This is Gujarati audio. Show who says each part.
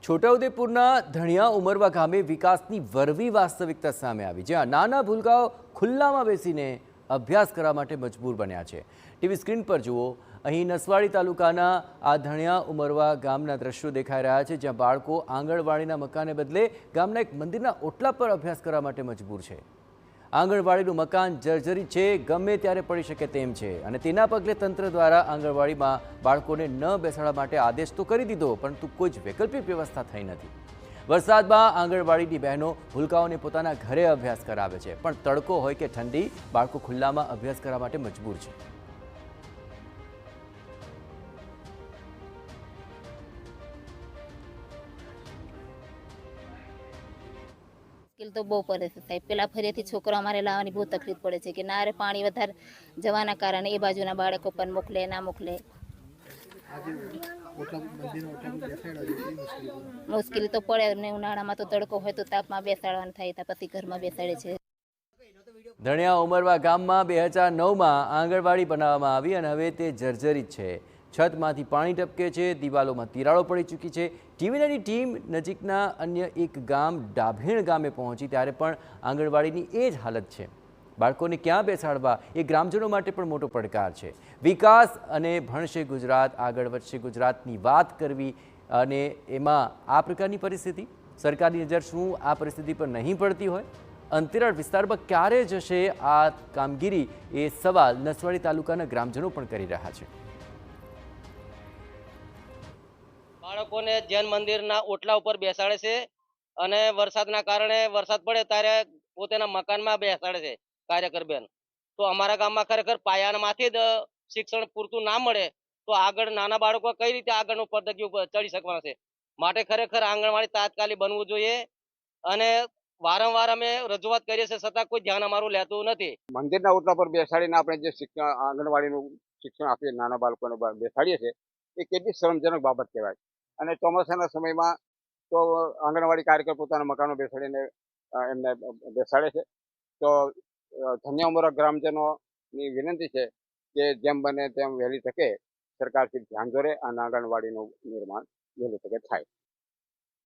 Speaker 1: છોટાઉદેપુરના ધણિયા ઉમરવા ગામે વિકાસની વરવી વાસ્તવિકતા સામે આવી, જ્યાં નાના ભૂલકાઓ ખુલ્લામાં બેસીને અભ્યાસ કરવા માટે મજબૂર બન્યા છે। ટીવી સ્ક્રીન પર જુઓ, અહીં નસવાડી તાલુકાના આ ધણિયા ઉમરવા ગામના દ્રશ્યો દેખાઈ રહ્યા છે, જ્યાં બાળકો આંગણવાડીના મકાનને બદલે ગામના એક મંદિરના ઓટલા પર અભ્યાસ કરવા માટે મજબૂર છે। આંગણવાડીનું મકાન જર્જરિત છે, ગમે ત્યારે પડી શકે તેમ છે, અને તેના પગલે તંત્ર દ્વારા આંગણવાડીમાં બાળકોને ન બેસાડવા માટે આદેશ તો કરી દીધો, પરંતુ કોઈ જ વૈકલ્પિક વ્યવસ્થા થઈ નથી। વરસાદમાં આંગણવાડીની બહેનો ભૂલકાઓને પોતાના ઘરે અભ્યાસ કરાવે છે, પણ તડકો હોય કે ઠંડી, બાળકો ખુલ્લામાં અભ્યાસ કરવા માટે મજબૂર છે।
Speaker 2: मुश्किल तो बहुत पड़े છે સાહેબ। પેલા ફરીથી છોકરો અમારે લાવવાની બહુ તકલીફ પડે છે કે નારે પાણી વધારે જવાના કારણે એ બાજુના બાળકો પણ મોકલે ના મોકલે। મુશ્કેલી તો પડે ને, ઉનાળામાં તો તડકો હોય તો તાપમાં બેસાડવાનું થાય, ત્યાં પછી ઘરમાં બેસાડે છે।
Speaker 1: ધણિયા ઉમરવા ગામમાં 2009માં આંગણવાડી બનાવવામાં આવી અને હવે તે જર્જરિત છે। છતમાંથી પાણી ટપકે છે, દિવાલોમાં તિરાડો પડી ચૂકી છે। ટીવીની ટીમ નજીકના અન્ય એક ગામ ડાભેણ ગામે પહોંચી ત્યારે પણ આંગણવાડીની એ જ હાલત છે। બાળકોને ક્યાં બેસાડવા એ ગ્રામજનો માટે પણ મોટો પડકાર છે। વિકાસ અને ભણશે ગુજરાત, આગળ વધશે ગુજરાતની વાત કરવી, અને એમાં આ પ્રકારની પરિસ્થિતિ, સરકારની નજર શું આ પરિસ્થિતિ પર નહીં પડતી હોય? અંતરિયાળ વિસ્તારમાં ક્યારે જશે આ કામગીરી, એ સવાલ નસવાડી તાલુકાના ગ્રામજનો પણ કરી રહ્યા છે।
Speaker 3: બાળકોને જૈન મંદિરના ઓટલા ઉપર બેસાડે છે અને વરસાદના કારણે વરસાદ પડે ત્યારે પોતાના મકાનમાં બેસાડે છે કાર્યકર બેન। તો અમારા ગામમાં ખરેખર પાયામાંથી જ શિક્ષણ પૂરતું ના મળે તો આગળ નાના બાળકો કઈ રીતે આગળનું પગથિયું ચડી શકવાના છે। માટે ખરેખર આંગણવાડી તાત્કાલિક બનવું જોઈએ, અને વારંવાર અમે રજૂઆત કરીએ છીએ છતાં કોઈ ધ્યાન અમારું લેતું નથી।
Speaker 4: મંદિરના ઓટલા પર બેસાડીને આપણે જે શિક્ષણ આંગણવાડીનું શિક્ષણ આપીએ, નાના બાળકોને બેસાડીએ છીએ, એ કેટલી શરમજનક બાબત કહેવાય। અને ચોમાસાના સમયમાં તો આંગણવાડી કાર્યકર પોતાના મકાનો બેસાડીને એમને બેસાડે છે। તો ધન્યા ઉમરા ગ્રામજનોની વિનંતી છે કે જેમ બને તેમ વહેલી તકે સરકારથી ધ્યાન દોરે અને આંગણવાડીનું નિર્માણ વહેલી તકે થાય।